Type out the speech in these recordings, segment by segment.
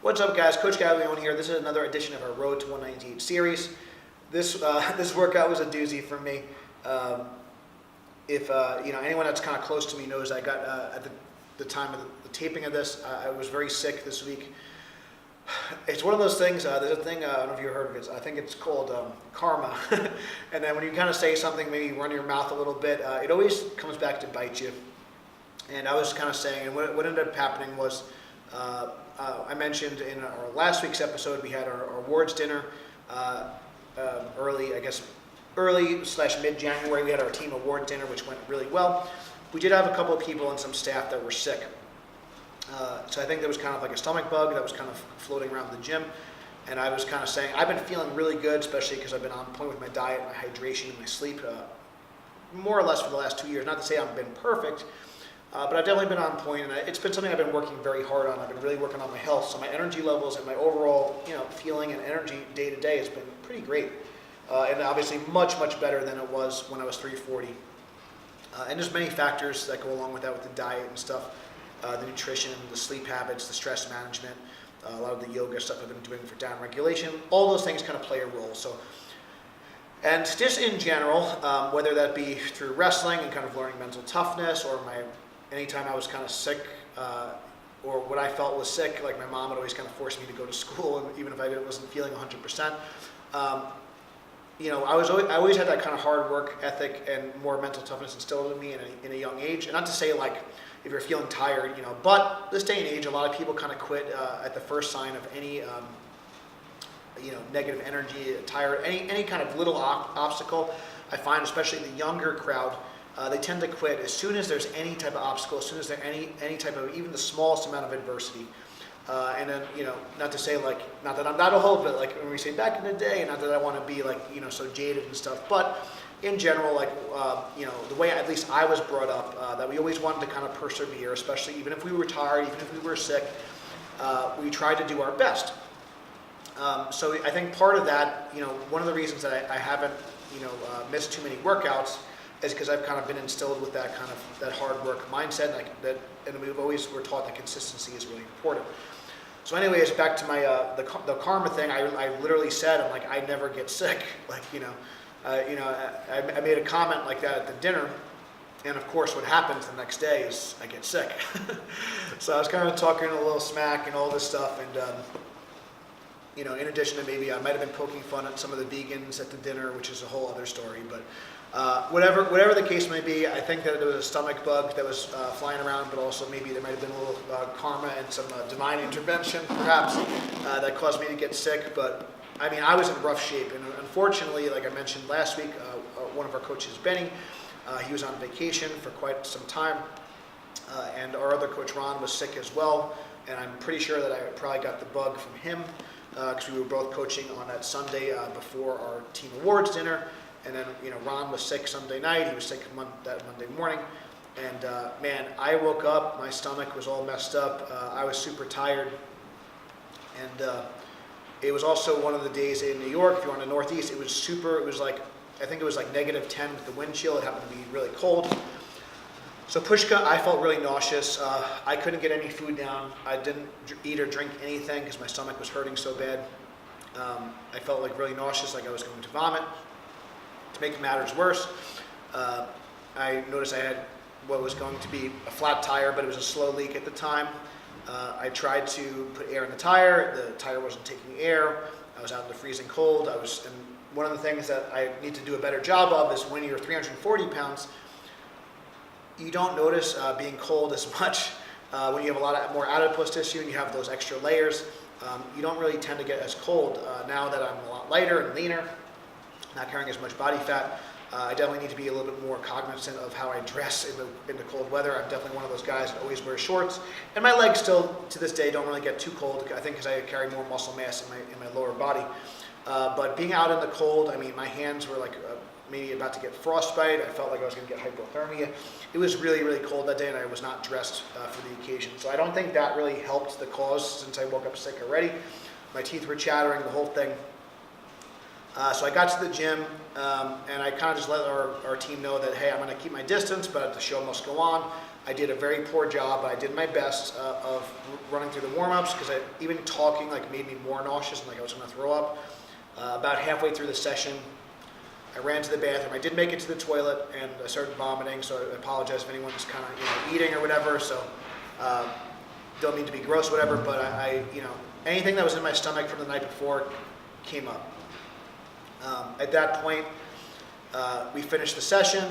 What's up, guys? Coach Gaglione here. This is another edition of our Road to 198 series. This workout was a doozy for me. If anyone that's kind of close to me knows, I got at the time of the taping of this, I was very sick this week. It's one of those things. There's a thing, I don't know if you've heard of it. I think it's called karma. And then when you kind of say something, maybe run your mouth a little bit, it always comes back to bite you. And I was kind of saying, and what ended up happening was, I mentioned in our last week's episode, we had our awards dinner early/mid-January. We had our team award dinner, which went really well. We did have a couple of people and some staff that were sick. So I think there was kind of like a stomach bug that was kind of floating around the gym. And I was kind of saying, I've been feeling really good, especially because I've been on point with my diet, my hydration, and my sleep, more or less for the last 2 years. Not to say I've been perfect, but I've definitely been on point, and it's been something I've been working very hard on. I've been really working on my health, so my energy levels and my overall, feeling and energy day to day has been pretty great, and obviously much, much better than it was when I was 340. And there's many factors that go along with that, with the diet and stuff, the nutrition, the sleep habits, the stress management, a lot of the yoga stuff I've been doing for down regulation. All those things kind of play a role. So, and just in general, whether that be through wrestling and kind of learning mental toughness, or anytime I was kind of sick, or what I felt was sick, like my mom would always kind of force me to go to school, and even if I wasn't feeling 100%, I always had that kind of hard work ethic and more mental toughness instilled in me in a young age. And not to say like if you're feeling tired, but this day and age, a lot of people kind of quit at the first sign of any negative energy, tired, any kind of little obstacle. I find, especially the younger crowd, they tend to quit as soon as there's any type of obstacle, as soon as there's any type of, even the smallest amount of adversity. And then, not to say like, not that I'm not a hoe, but like when we say back in the day, not that I want to be like, so jaded and stuff, but in general, like, the way at least I was brought up, that we always wanted to kind of persevere, especially even if we were tired, even if we were sick, we tried to do our best. So I think part of that, one of the reasons that I haven't, missed too many workouts is because I've kind of been instilled with that kind of that hard work mindset, and we're taught that consistency is really important. So anyways, back to my the karma thing. I literally said, I'm like, I never get sick. Like, I made a comment like that at the dinner, and of course, what happens the next day is I get sick. So I was kind of talking a little smack and all this stuff, and in addition to maybe I might have been poking fun at some of the vegans at the dinner, which is a whole other story, but. Whatever the case may be, I think that there was a stomach bug that was flying around, but also maybe there might have been a little karma and some divine intervention, perhaps, that caused me to get sick. But I mean, I was in rough shape, and unfortunately, like I mentioned last week, one of our coaches, Benny, he was on vacation for quite some time, and our other coach, Ron, was sick as well. And I'm pretty sure that I probably got the bug from him, because we were both coaching on that Sunday before our team awards dinner. And then, Ron was sick Sunday night. He was sick that Monday morning. And, man, I woke up. My stomach was all messed up. I was super tired. And it was also one of the days in New York, if you're on the Northeast, it was like, I think it was like -10 with the wind chill. It happened to be really cold. So Pushka, I felt really nauseous. I couldn't get any food down. I didn't eat or drink anything because my stomach was hurting so bad. I felt like really nauseous, like I was going to vomit. To make matters worse, I noticed I had what was going to be a flat tire, but it was a slow leak at the time. I tried to put air in the tire wasn't taking air. I was out in the freezing cold. And one of the things that I need to do a better job of is when you're 340 pounds, you don't notice being cold as much. When you have a lot more adipose tissue and you have those extra layers, you don't really tend to get as cold. Now that I'm a lot lighter and leaner, not carrying as much body fat, I definitely need to be a little bit more cognizant of how I dress in the cold weather. I'm definitely one of those guys that always wears shorts, and my legs still to this day don't really get too cold. I think because I carry more muscle mass in my lower body. But being out in the cold, I mean, my hands were like maybe about to get frostbite. I felt like I was going to get hypothermia. It was really, really cold that day, and I was not dressed for the occasion. So I don't think that really helped the cause since I woke up sick already. My teeth were chattering, the whole thing. So I got to the gym, and I kind of just let our team know that, hey, I'm going to keep my distance, but the show must go on. I did a very poor job, but I did my best of running through the warm-ups because even talking like made me more nauseous and like I was going to throw up. About halfway through the session, I ran to the bathroom. I did make it to the toilet and I started vomiting, so I apologize if anyone's kind of eating or whatever. So don't mean to be gross, or whatever. But I anything that was in my stomach from the night before came up. At that point, we finished the session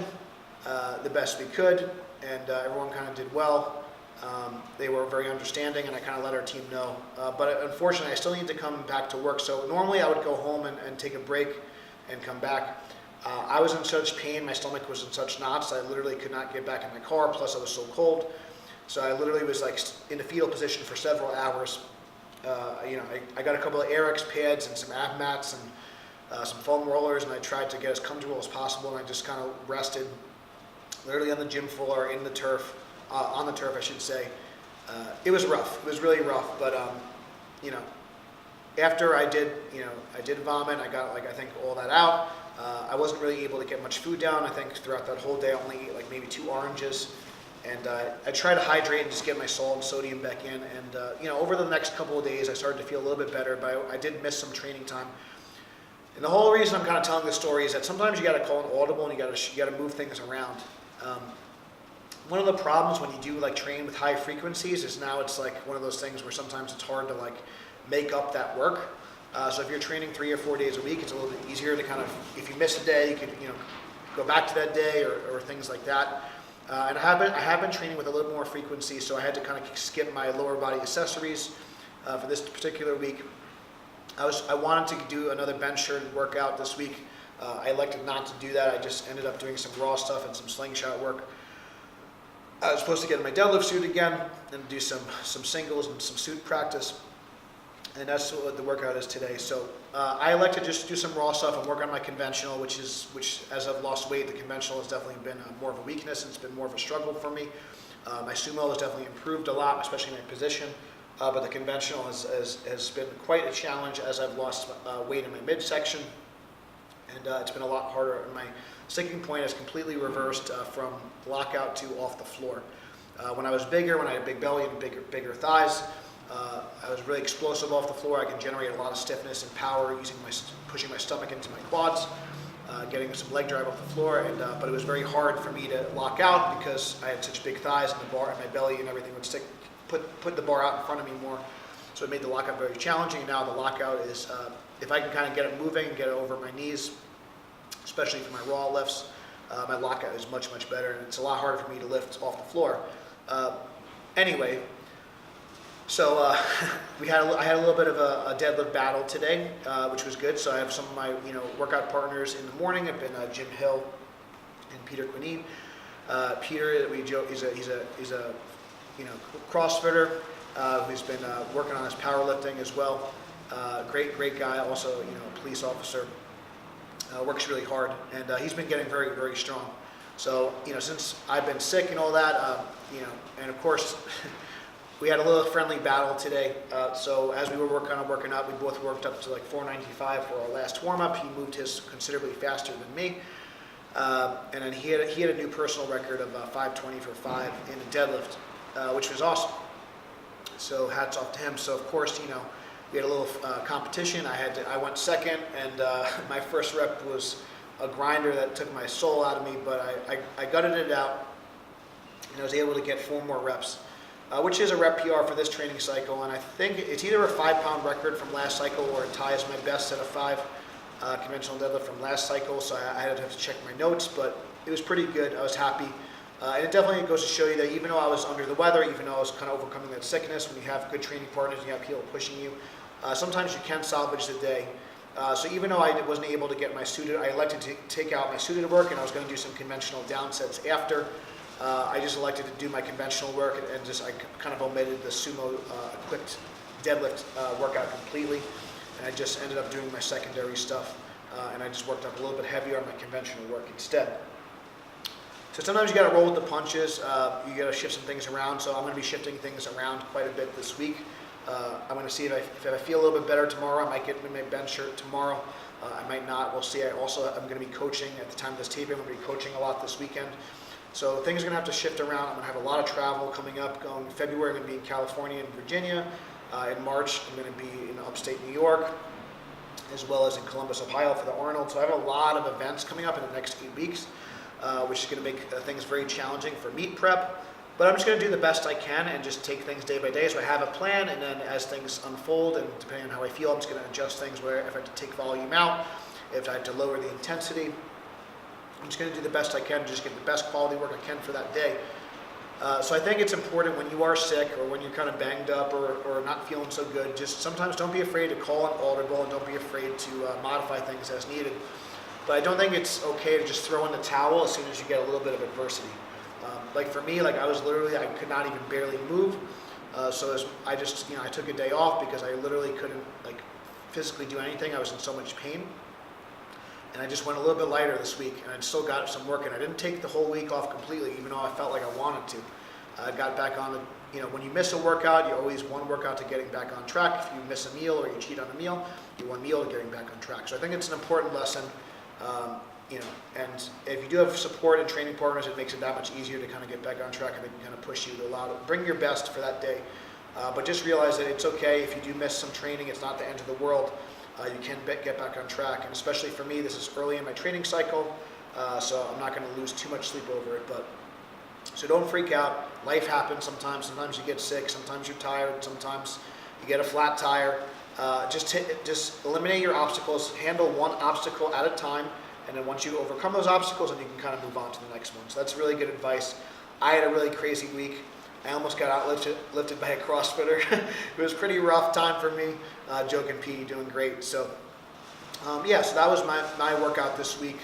the best we could, and everyone kind of did well. They were very understanding, and I kind of let our team know. But unfortunately, I still need to come back to work. So normally I would go home and take a break and come back. I was in such pain, my stomach was in such knots, I literally could not get back in my car, plus I was so cold. So I literally was like in a fetal position for several hours. I got a couple of Airx pads and some ab mats and some foam rollers, and I tried to get as comfortable as possible, and I just kind of rested literally on the gym floor, in the turf, on the turf, I should say. It was rough. It was really rough, but after I did vomit, I got I think all that out. I wasn't really able to get much food down. I think throughout that whole day, I only ate like maybe 2 oranges, and I tried to hydrate and just get my salt and sodium back in. And over the next couple of days, I started to feel a little bit better, but I did miss some training time. And the whole reason I'm kind of telling this story is that sometimes you got to call an audible and you got to move things around. One of the problems when you do train with high frequencies is now it's like one of those things where sometimes it's hard to make up that work. So if you're training 3 or 4 days a week, it's a little bit easier to kind of, if you miss a day, you could go back to that day or things like that. And I have been training with a little more frequency, so I had to kind of skip my lower body accessories for this particular week. I wanted to do another bench shirt workout this week. I elected not to do that. I just ended up doing some raw stuff and some slingshot work. I was supposed to get in my deadlift suit again and do some singles and some suit practice. And that's what the workout is today. So I elected just to do some raw stuff and work on my conventional, which as I've lost weight, the conventional has definitely been more of a weakness. It's been more of a struggle for me. My sumo has definitely improved a lot, especially in my position. But the conventional has been quite a challenge as I've lost weight in my midsection. And it's been a lot harder. And my sticking point has completely reversed from lockout to off the floor. When I was bigger, when I had a big belly and bigger thighs, I was really explosive off the floor. I can generate a lot of stiffness and power pushing my stomach into my quads, getting some leg drive off the floor. But it was very hard for me to lock out because I had such big thighs and the bar and my belly and everything would put the bar out in front of me more. So it made the lockout very challenging. And now the lockout is, if I can kind of get it moving and get it over my knees, especially for my raw lifts, my lockout is much, much better. And it's a lot harder for me to lift off the floor. Anyway, so I had a little bit of a deadlift battle today, which was good. So I have some of my workout partners in the morning. Have been Jim Hill and Peter Quinine. Peter, he's a CrossFitter who's been working on his powerlifting as well. Great guy. Also police officer. Works really hard, and he's been getting very, very strong. So since I've been sick and all that, and of course. We had a little friendly battle today. So as we were working out, we both worked up to 495 for our last warm-up. He moved his considerably faster than me. And then he had a new personal record of 520 for 5 in a deadlift, which was awesome. So hats off to him. So of course, we had a little competition. I went second, and my first rep was a grinder that took my soul out of me, but I gutted it out, and I was able to get 4 more reps. Which is a rep PR for this training cycle, and I think it's either a 5-pound record from last cycle or it ties my best at a 5 conventional deadlift from last cycle, so I had to check my notes, but it was pretty good. I was happy. And it definitely goes to show you that even though I was under the weather, even though I was kind of overcoming that sickness, when you have good training partners and you have people pushing you, sometimes you can salvage the day. So even though I wasn't able to get my suited, I elected to take out my suited work, and I was going to do some conventional down sets after. I just elected to do my conventional work, and I kind of omitted the sumo equipped deadlift workout completely, and I just ended up doing my secondary stuff, and I just worked up a little bit heavier on my conventional work instead. So sometimes you got to roll with the punches. You got to shift some things around. So I'm going to be shifting things around quite a bit this week. I'm going to see if I feel a little bit better tomorrow. I might get in my bench shirt tomorrow. I might not. We'll see. I'm going to be coaching at the time of this taping. I'm going to be coaching a lot this weekend. So things are going to have to shift around. I'm going to have a lot of travel coming up. Going in February, I'm going to be in California and Virginia. In March, I'm going to be in upstate New York, as well as in Columbus, Ohio for the Arnold. So I have a lot of events coming up in the next 8 weeks, which is going to make things very challenging for meet prep. But I'm just going to do the best I can and just take things day by day. So I have a plan, and then as things unfold and depending on how I feel, I'm just going to adjust things where if I have to take volume out, if I have to lower the intensity, I'm just going to do the best I can to just get the best quality work I can for that day. So I think it's important when you are sick or when you're kind of banged up or not feeling so good, just sometimes don't be afraid to call an audible and don't be afraid to modify things as needed. But I don't think it's okay to just throw in the towel as soon as you get a little bit of adversity. Like for me, like I was literally, I could not even barely move. I just, I took a day off because I literally couldn't like physically do anything. I was in so much pain. And I just went a little bit lighter this week, and I still got some work in. I didn't take the whole week off completely, even though I felt like I wanted to. I got back on the, when you miss a workout, you always one workout to getting back on track. If you miss a meal or you cheat on a meal, you one meal to getting back on track. So I think it's an important lesson. And if you do have support and training partners, it makes it that much easier to kind of get back on track, and they can kind of push you to allow to bring your best for that day. But just realize that it's okay if you do miss some training. It's not the end of the world. You can get back on track, and especially for me, this is early in my training cycle, so I'm not going to lose too much sleep over it. So don't freak out. Life happens sometimes. Sometimes you get sick. Sometimes you're tired. Sometimes you get a flat tire. Just eliminate your obstacles. Handle one obstacle at a time. And then once you overcome those obstacles, then you can kind of move on to the next one. So that's really good advice. I had a really crazy week. I almost got lifted by a CrossFitter. It was a pretty rough time for me. Joke and P doing great. So so that was my workout this week.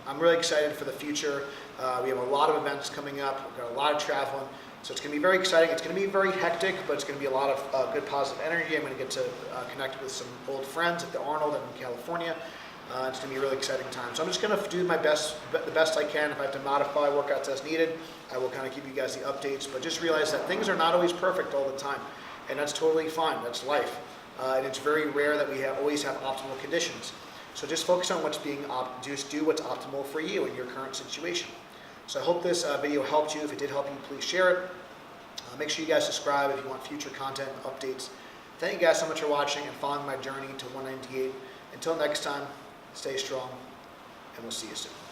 I'm really excited for the future. We have a lot of events coming up. We've got a lot of traveling. So it's going to be very exciting. It's going to be very hectic, but it's going to be a lot of good positive energy. I'm going to get to connect with some old friends at the Arnold and in California. It's going to be a really exciting time. So I'm just going to do the best I can. If I have to modify workouts as needed, I will kind of give you guys the updates. But just realize that things are not always perfect all the time, and that's totally fine. That's life, and it's very rare that we always have optimal conditions. So just focus on what's just do what's optimal for you in your current situation. So I hope this video helped you. If it did help you, please share it. Make sure you guys subscribe if you want future content and updates. Thank you guys so much for watching and following my journey to 198. Until next time, stay strong, and we'll see you soon.